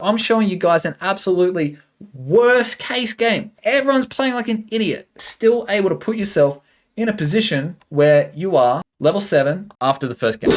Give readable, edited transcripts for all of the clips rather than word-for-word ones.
I'm showing you guys an absolutely worst case game. Everyone's playing like an idiot, still able to put yourself in a position where you are level 7 after the first game.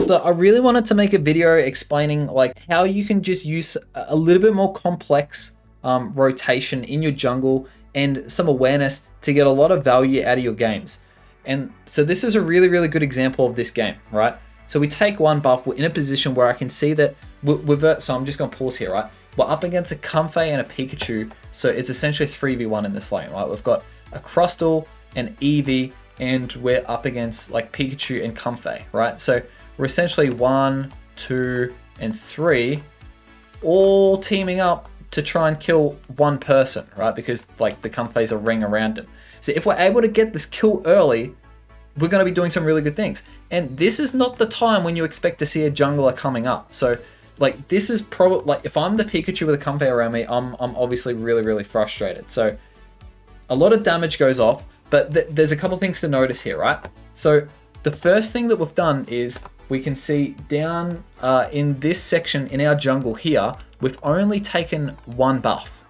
So I really wanted to make a video explaining like how you can just use a little bit more complex rotation in your jungle and some awareness to get a lot of value out of your games. And so this is a really, really good example of this game, right? So we take one buff, we're in a position where I can see that so I'm just gonna pause here, right? We're up against a Comfey and a Pikachu, so it's essentially 3v1 in this lane, right? We've got a Crustle, an Eevee, and we're up against like Pikachu and Comfey, right? So we're essentially 1, 2, and 3 all teaming up to try and kill one person, right? Because like the Comfey's a ring around him. So if we're able to get this kill early, we're going to be doing some really good things. And this is not the time when you expect to see a jungler coming up. So like this is probably like if I'm the Pikachu with a Comfey around me, I'm obviously really, really frustrated. So a lot of damage goes off, but there's a couple things to notice here, right? So the first thing that we've done is we can see down in this section in our jungle here, we've only taken one buff,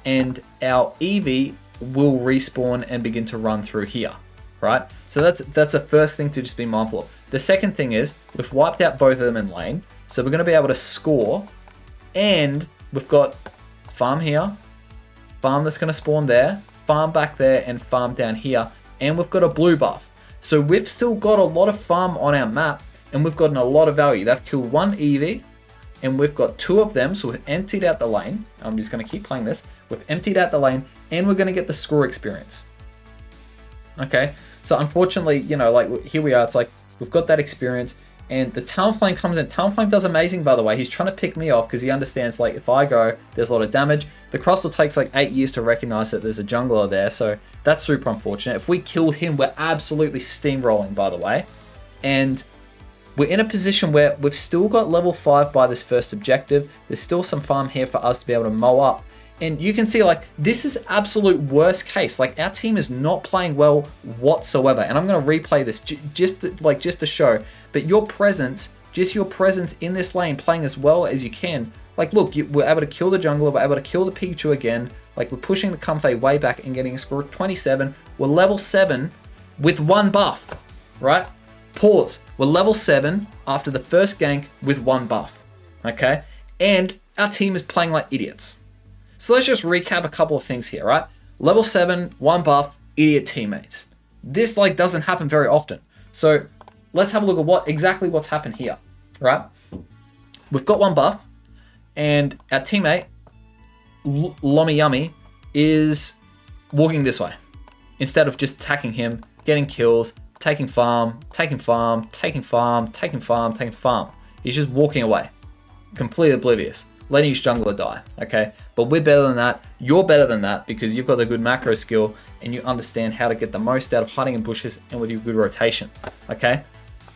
and our Eevee will respawn and begin to run through here, right? So that's the first thing to just be mindful of. The second thing is we've wiped out both of them in lane, so we're going to be able to score, and we've got farm here, farm that's going to spawn there, farm back there, and farm down here, and we've got a blue buff. So we've still got a lot of farm on our map, and we've gotten a lot of value. They've killed one Eevee, and we've got 2 of them, so we've emptied out the lane. I'm just going to keep playing this. We've emptied out the lane, and we're going to get the score experience. Okay, so unfortunately, you know, like here we are, it's like we've got that experience, and the Talonflame comes in. Talonflame does amazing, by the way. He's trying to pick me off because he understands, like, if I go, there's a lot of damage. The Crustle takes like 8 years to recognize that there's a jungler there, so that's super unfortunate. If we killed him, we're absolutely steamrolling, by the way. And we're in a position where we've still got level 5 by this first objective. There's still some farm here for us to be able to mow up. And you can see like this is absolute worst case. Like our team is not playing well whatsoever. And I'm going to replay this just to show. But your presence, just your presence in this lane playing as well as you can. Like look, we're able to kill the jungler. We're able to kill the Pikachu again. Like we're pushing the Comfey way back and getting a score of 27. We're level 7 with 1 buff, right? Pause. We're level 7 after the first gank with 1 buff, okay? And our team is playing like idiots. So let's just recap a couple of things here, right? Level 7, 1 buff, idiot teammates. This like doesn't happen very often. So let's have a look at what's happened here, right? We've got 1 buff, and our teammate, Lommy Yummy, is walking this way. Instead of just attacking him, getting kills, taking farm, taking farm, taking farm, taking farm, taking farm. He's just walking away, completely oblivious, letting his jungler die, okay? But we're better than that. You're better than that because you've got the good macro skill and you understand how to get the most out of hiding in bushes and with your good rotation, okay?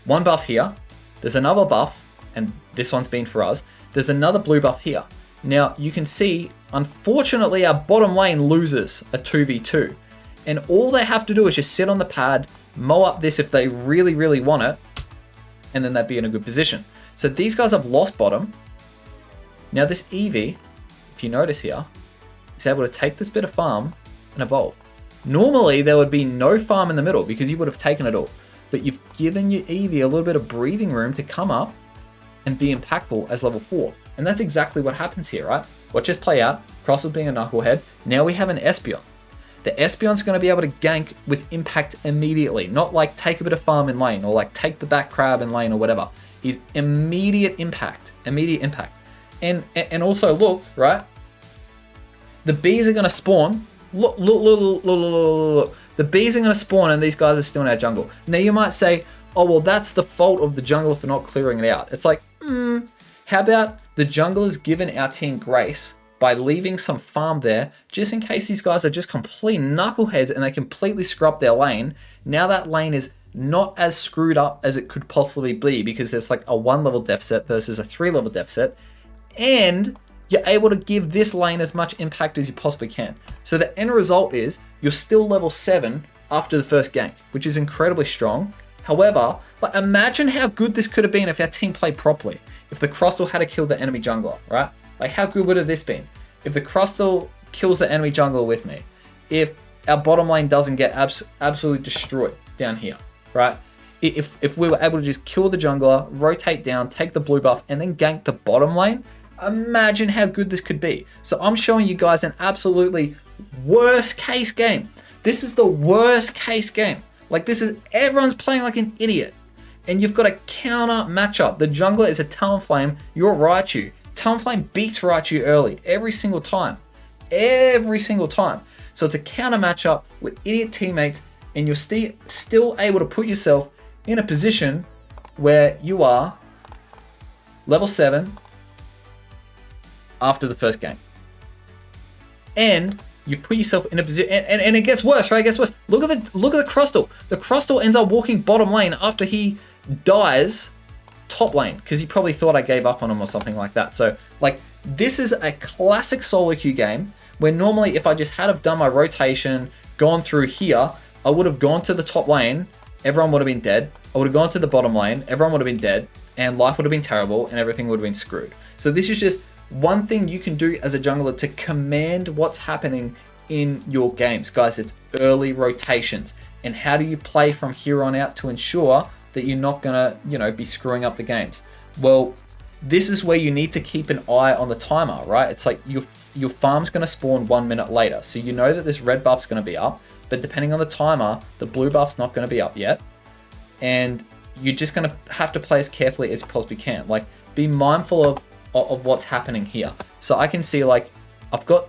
1 buff here. There's another buff, and this one's been for us. There's another blue buff here. Now, you can see, unfortunately, our bottom lane loses a 2v2. And all they have to do is just sit on the pad, mow up this if they really, really want it, and then they'd be in a good position. So these guys have lost bottom. Now this Eevee, if you notice here, is able to take this bit of farm and evolve. Normally there would be no farm in the middle because you would have taken it all, but you've given your Eevee a little bit of breathing room to come up and be impactful as level 4. And that's exactly what happens here, right? Watch this play out. Crosses being a knucklehead. Now we have an Espeon. The Espeon's going to be able to gank with impact immediately, not like take a bit of farm in lane or like take the back crab in lane or whatever. He's immediate impact. And also look, right? The bees are going to spawn. Look. The bees are going to spawn and these guys are still in our jungle. Now you might say, oh, well, that's the fault of the jungler for not clearing it out. It's like, how about the jungler's given our team grace by leaving some farm there, just in case these guys are just complete knuckleheads and they completely scrub their lane. Now that lane is not as screwed up as it could possibly be because there's like a 1 level deficit versus a 3 level deficit. And you're able to give this lane as much impact as you possibly can. So the end result is you're still level 7 after the first gank, which is incredibly strong. However, like, imagine how good this could have been if our team played properly. If the Crustal had to kill the enemy jungler, right? Like, how good would have this been? If the Crustal kills the enemy jungler with me, if our bottom lane doesn't get absolutely destroyed down here, right? If we were able to just kill the jungler, rotate down, take the blue buff, and then gank the bottom lane, imagine how good this could be. So I'm showing you guys an absolutely worst case game. This is the worst case game. Like, this is, everyone's playing like an idiot. And you've got a counter matchup. The jungler is a Talonflame, you're Raichu. Talonflame beats Raichu early, every single time. Every single time. So it's a counter matchup with idiot teammates, and you're still able to put yourself in a position where you are level 7 after the first game. And you've put yourself in a position, and it gets worse, right? It gets worse. Look at the Crustal. The Crustal ends up walking bottom lane after he dies top lane, because he probably thought I gave up on him or something like that. So, like, this is a classic solo queue game where normally if I just had have done my rotation, gone through here, I would have gone to the top lane, everyone would have been dead. I would have gone to the bottom lane, everyone would have been dead, and life would have been terrible, and everything would have been screwed. So this is just one thing you can do as a jungler to command what's happening in your games. Guys, it's early rotations. And how do you play from here on out to ensure that you're not gonna, be screwing up the games? Well, this is where you need to keep an eye on the timer, right? It's like your farm's gonna spawn 1 minute later. So you know that this red buff's gonna be up, but depending on the timer, the blue buff's not gonna be up yet. And you're just gonna have to play as carefully as you possibly can. Like, be mindful of what's happening here. So I can see, like, I've got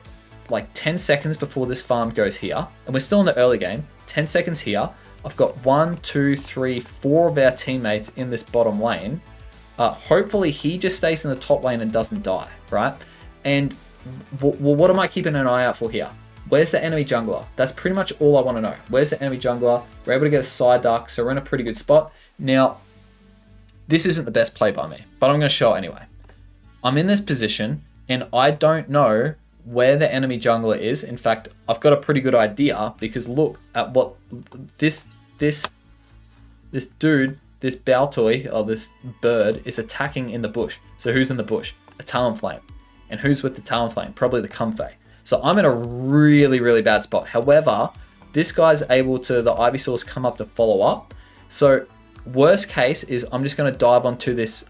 like 10 seconds before this farm goes here, and we're still in the early game. 10 seconds here. I've got 1, 2, 3, 4 of our teammates in this bottom lane. Hopefully he just stays in the top lane and doesn't die, right? And what am I keeping an eye out for here? Where's the enemy jungler? That's pretty much all I want to know. Where's the enemy jungler? We're able to get a side duck, so we're in a pretty good spot. Now, this isn't the best play by me, but I'm going to show it anyway. I'm in this position, and I don't know where the enemy jungler is. In fact, I've got a pretty good idea, because look at what this dude, this Baltoy, or this bird, is attacking in the bush. So who's in the bush? A Talonflame. And who's with the Talonflame? Probably the Comfey. So I'm in a really, really bad spot. However, this guy's able to, the Ivysaurs come up to follow up. So worst case is I'm just going to dive onto this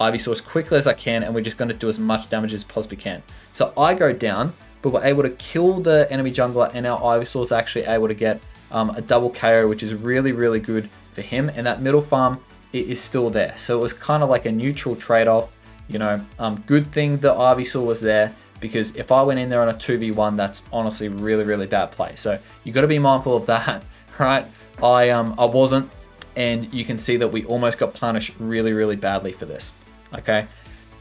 Ivysaur as quickly as I can, and we're just going to do as much damage as possibly can. So I go down, but we're able to kill the enemy jungler, and our Ivysaur's actually able to get a double KO, which is really, really good for him. And that middle farm is still there. So it was kind of like a neutral trade-off. Good thing the Ivysaur was there, because if I went in there on a 2v1, that's honestly really, really bad play. So you got to be mindful of that, right? I wasn't, and you can see that we almost got punished really, really badly for this. Okay,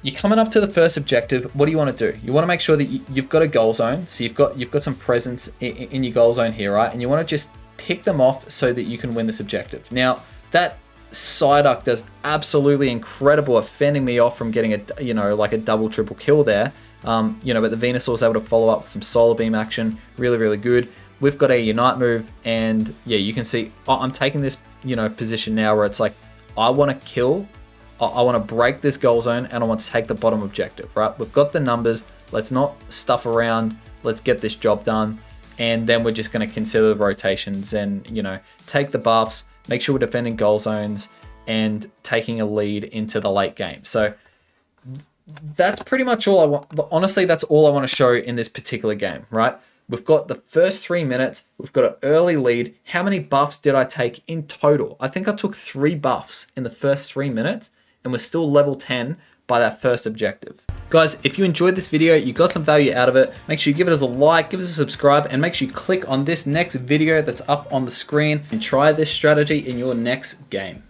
you're coming up to the first objective. What do you want to do? You want to make sure that you've got a goal zone. So you've got some presence in your goal zone here, right? And you want to just pick them off so that you can win this objective. Now, that Psyduck does absolutely incredible at fending me off from getting like a double, triple kill there. But the Venusaur's able to follow up with some Solar Beam action. Really, really good. We've got a Unite move, and yeah, you can see I'm taking this, position now where it's like, I want to kill, I want to break this goal zone, and I want to take the bottom objective, right? We've got the numbers. Let's not stuff around. Let's get this job done. And then we're just going to consider the rotations and, take the buffs, make sure we're defending goal zones, and taking a lead into the late game. So that's pretty much all I want. Honestly, that's all I want to show in this particular game, right? We've got the first 3 minutes. We've got an early lead. How many buffs did I take in total? I think I took 3 buffs in the first 3 minutes, and we're still level 10 by that first objective. Guys, if you enjoyed this video, you got some value out of it, make sure you give it as a like, give us a subscribe, and make sure you click on this next video that's up on the screen and try this strategy in your next game.